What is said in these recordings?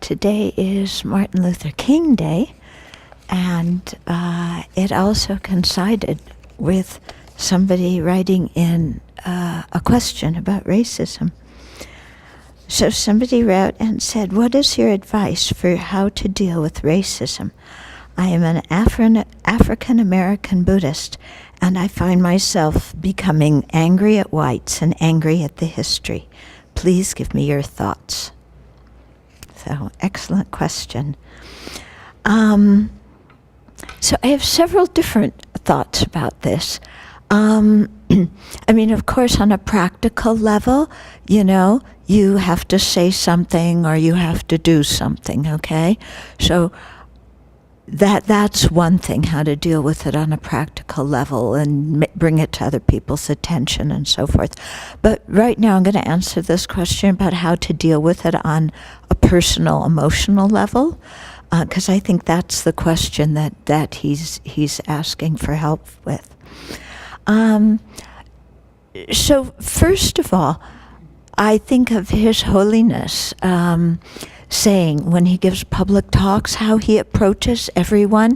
today is Martin Luther King Day, and it also coincided with somebody writing in a question about racism. So somebody wrote and said, "What is your advice for how to deal with racism? I am an African-American Buddhist, and I find myself becoming angry at whites and angry at the history. Please give me your thoughts." So, excellent question. So I have several different thoughts about this. I mean, of course, on a practical level, you have to say something or you have to do something, okay? So that's one thing, how to deal with it on a practical level and bring it to other people's attention and so forth. But right now I'm going to answer this question about how to deal with it on a personal, emotional level, because I think that's the question that he's asking for help with. So first of all, I think of His Holiness saying when he gives public talks how he approaches everyone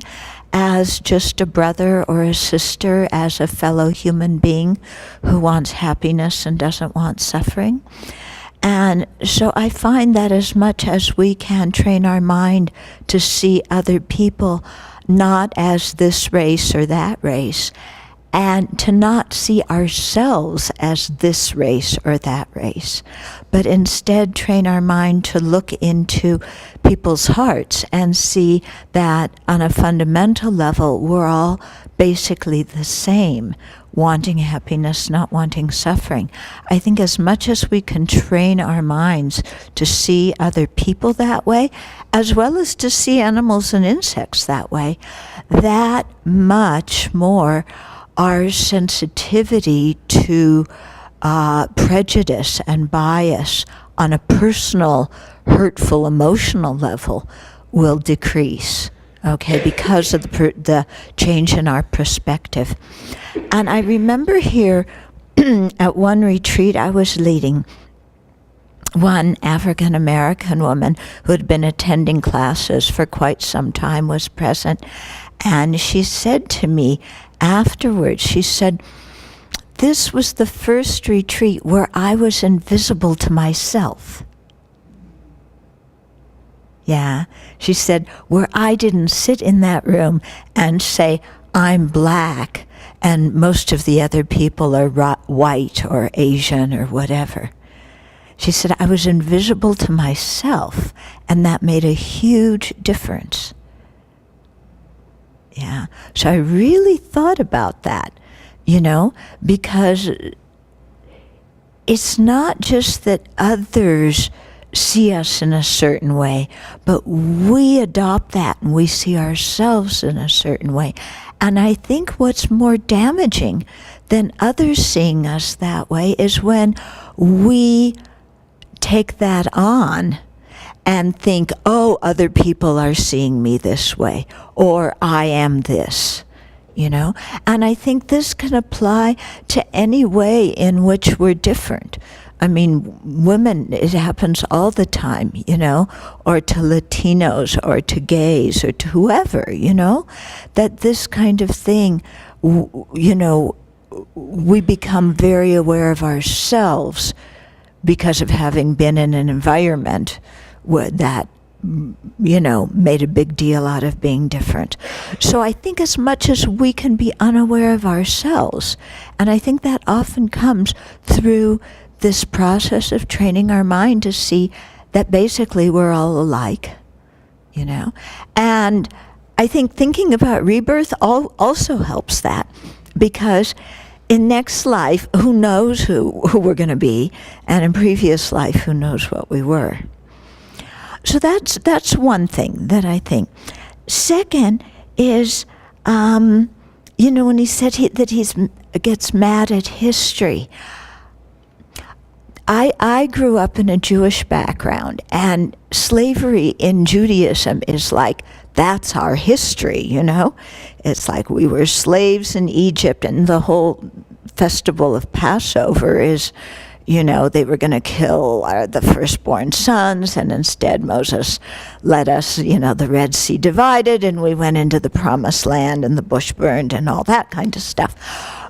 as just a brother or a sister, as a fellow human being who wants happiness and doesn't want suffering. And so I find that as much as we can train our mind to see other people not as this race or that race, and to not see ourselves as this race or that race, but instead train our mind to look into people's hearts and see that on a fundamental level, we're all basically the same, wanting happiness, not wanting suffering. I think as much as we can train our minds to see other people that way, as well as to see animals and insects that way, that much more our sensitivity to prejudice and bias on a personal, hurtful, emotional level will decrease, okay, because of the change in our perspective. And I remember here at one retreat I was leading, one African-American woman who had been attending classes for quite some time was present, and she said to me afterwards, she said, "This was the first retreat where I was invisible to myself." Yeah, she said, where I didn't sit in that room and say, "I'm black and most of the other people are white or Asian or whatever." She said, I was invisible to myself, and that made a huge difference. Yeah, so I really thought about that, because it's not just that others see us in a certain way, but we adopt that and we see ourselves in a certain way. And I think what's more damaging than others seeing us that way is when we take that on and think, oh, other people are seeing me this way, or I am this, And I think this can apply to any way in which we're different. I mean, women, it happens all the time, or to Latinos, or to gays, or to whoever, that this kind of thing, we become very aware of ourselves because of having been in an environment that made a big deal out of being different. So I think as much as we can be unaware of ourselves, and I think that often comes through this process of training our mind to see that basically we're all alike, And I think thinking about rebirth also helps that, because in next life, who knows who we're going to be, and in previous life, who knows what we were. So that's one thing that I think. Second is, when he said that he gets mad at history. I grew up in a Jewish background, and slavery in Judaism is like, that's our history, It's like we were slaves in Egypt, and the whole festival of Passover is, they were going to kill the firstborn sons, and instead Moses led us, the Red Sea divided, and we went into the promised land, and the bush burned, and all that kind of stuff.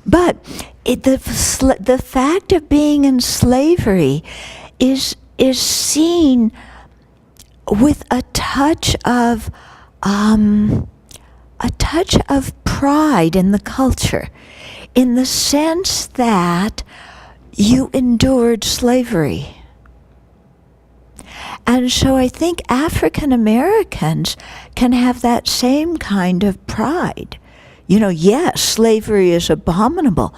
But the fact of being in slavery is seen with a touch of pride in the culture, in the sense that you endured slavery. And so I think African Americans can have that same kind of pride. Yes, slavery is abominable,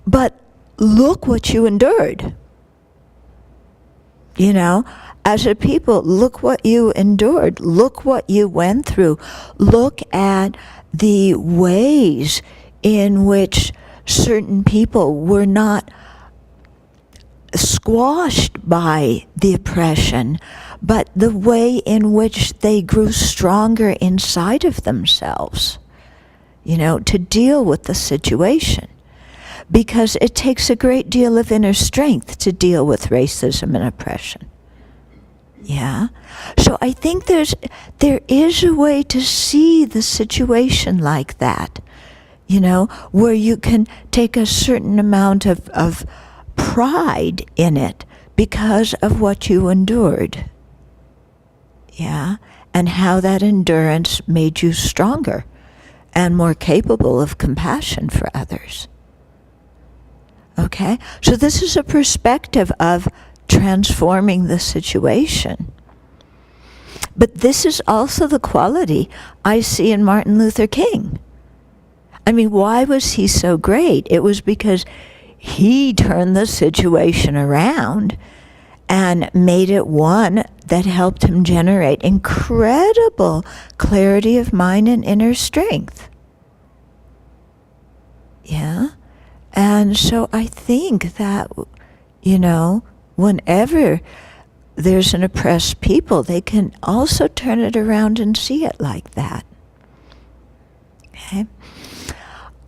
but look what you endured. As a people, look what you endured. Look what you went through. Look at the ways in which certain people were not squashed by the oppression, but the way in which they grew stronger inside of themselves, to deal with the situation. Because it takes a great deal of inner strength to deal with racism and oppression. Yeah? So I think there is a way to see the situation like that, where you can take a certain amount of pride in it because of what you endured. Yeah? And how that endurance made you stronger and more capable of compassion for others. Okay? So this is a perspective of transforming the situation. But this is also the quality I see in Martin Luther King. I mean, why was he so great? It was because he turned the situation around and made it one that helped him generate incredible clarity of mind and inner strength. Yeah? And so I think that, whenever there's an oppressed people, they can also turn it around and see it like that. Okay?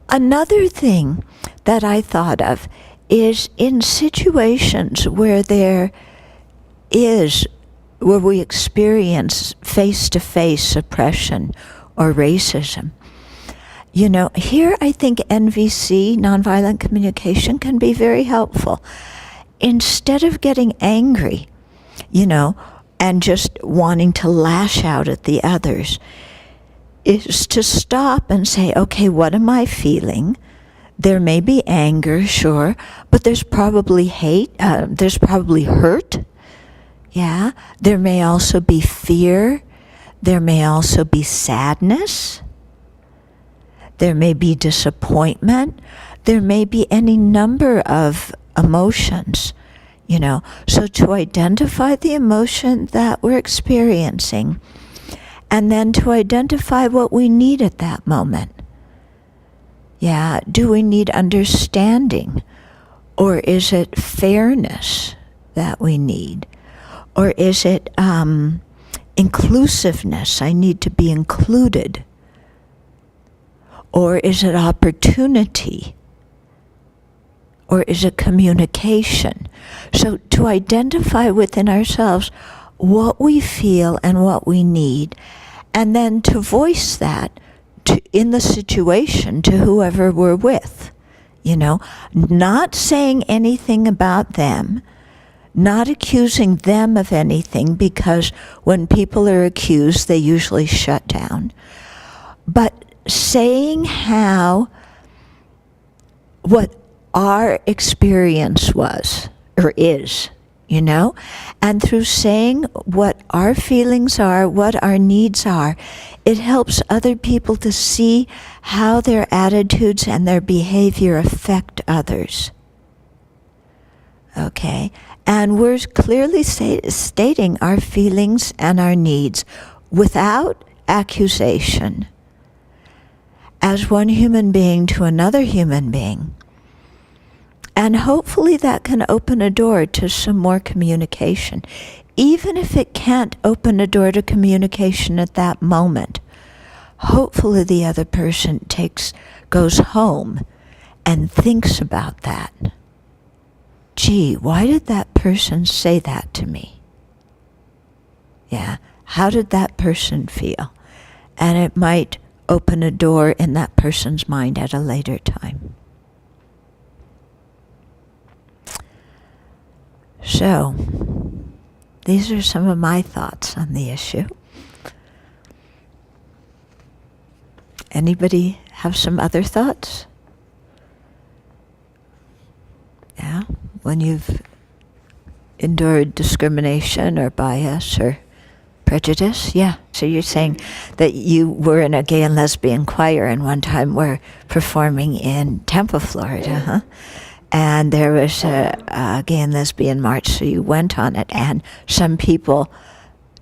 Another thing that I thought of is in situations where we experience face-to-face oppression or racism. Here I think NVC, Nonviolent Communication, can be very helpful. Instead of getting angry, and just wanting to lash out at the others, is to stop and say, okay, what am I feeling? There may be anger, sure, but there's probably hate, there's probably hurt. Yeah, there may also be fear. There may also be sadness. There may be disappointment. There may be any number of emotions, So to identify the emotion that we're experiencing, and then to identify what we need at that moment. Yeah, do we need understanding? Or is it fairness that we need? Or is it inclusiveness? I need to be included. Or is it opportunity? Or is it communication? So to identify within ourselves what we feel and what we need, and then to voice that in the situation to whoever we're with. Not saying anything about them, not accusing them of anything, because when people are accused, they usually shut down. But saying what our experience was, or is, and through saying what our feelings are, what our needs are, it helps other people to see how their attitudes and their behavior affect others. Okay? And we're clearly stating our feelings and our needs without accusation, as one human being to another human being. And hopefully that can open a door to some more communication. Even if it can't open a door to communication at that moment, hopefully the other person goes home and thinks about that. gee, why did that person say that to me? Yeah, how did that person feel? And it might open a door in that person's mind at a later time. So, these are some of my thoughts on the issue. Anybody have some other thoughts? Yeah, when you've endured discrimination or bias or prejudice, yeah. So you're saying that you were in a gay and lesbian choir and one time were performing in Tampa, Florida, huh? And there was a gay and lesbian march, so you went on it, and some people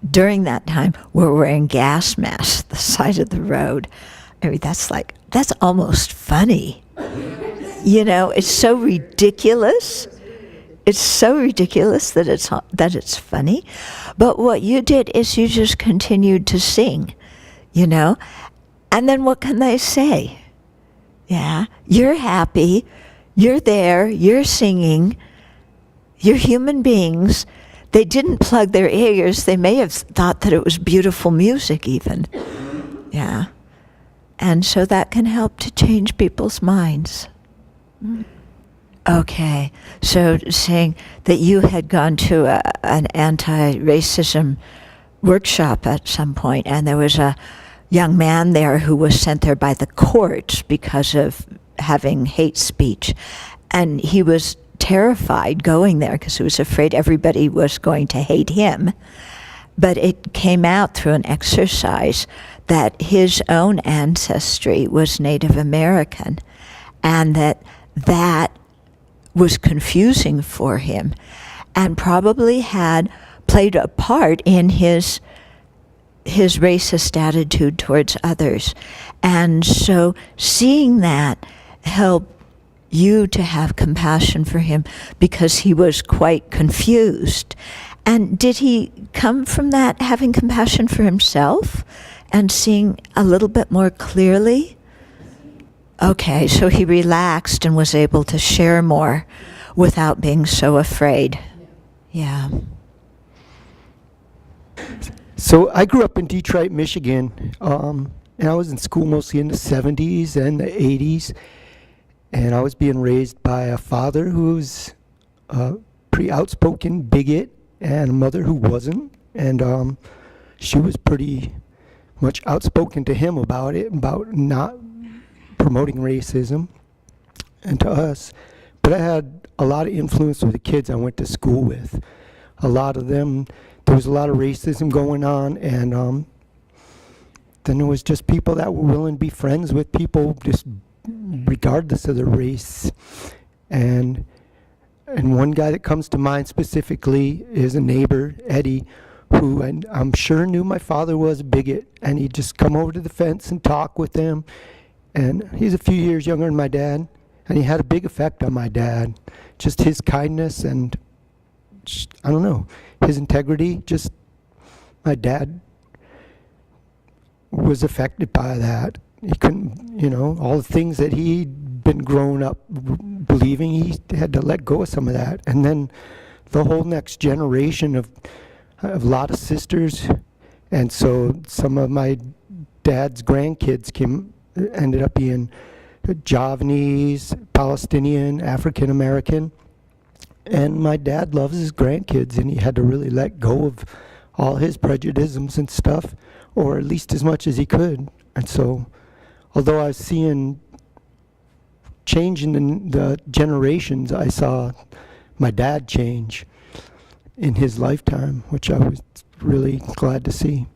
during that time were wearing gas masks the side of the road. I mean, that's almost funny. You know, it's so ridiculous. It's so ridiculous that it's funny. But what you did is you just continued to sing, you know? And then what can they say? Yeah, you're happy. You're there, you're singing, you're human beings. They didn't plug their ears. They may have thought that it was beautiful music even. Yeah. And so that can help to change people's minds. Okay. So saying that you had gone to an anti-racism workshop at some point, and there was a young man there who was sent there by the courts because of having hate speech, and he was terrified going there because he was afraid everybody was going to hate him. But it came out through an exercise that his own ancestry was Native American, and that was confusing for him and probably had played a part in his racist attitude towards others. And so seeing that helped you to have compassion for him because he was quite confused. And did he come from that having compassion for himself and seeing a little bit more clearly? Okay, so he relaxed and was able to share more without being so afraid. Yeah. So I grew up in Detroit, Michigan, and I was in school mostly in the 70s and the 80s, and I was being raised by a father who was a pretty outspoken bigot and a mother who wasn't, and she was pretty much outspoken to him about it, about not promoting racism, and to us. But I had a lot of influence with the kids I went to school with. A lot of them, there was a lot of racism going on, and then there was just people that were willing to be friends with people just regardless of their race. And one guy that comes to mind specifically is a neighbor, Eddie, who I'm sure knew my father was a bigot, and he'd just come over to the fence and talk with him. And he's a few years younger than my dad, and he had a big effect on my dad. Just his kindness and, I don't know, his integrity. Just, my dad was affected by that. He couldn't, all the things that he'd been growing up believing, he had to let go of some of that. And then the whole next generation of a lot of sisters, and so some of my dad's grandkids ended up being Javanese, Palestinian, African American. And my dad loves his grandkids, and he had to really let go of all his prejudices and stuff, or at least as much as he could. And so, although I was seeing change in the generations, I saw my dad change in his lifetime, which I was really glad to see.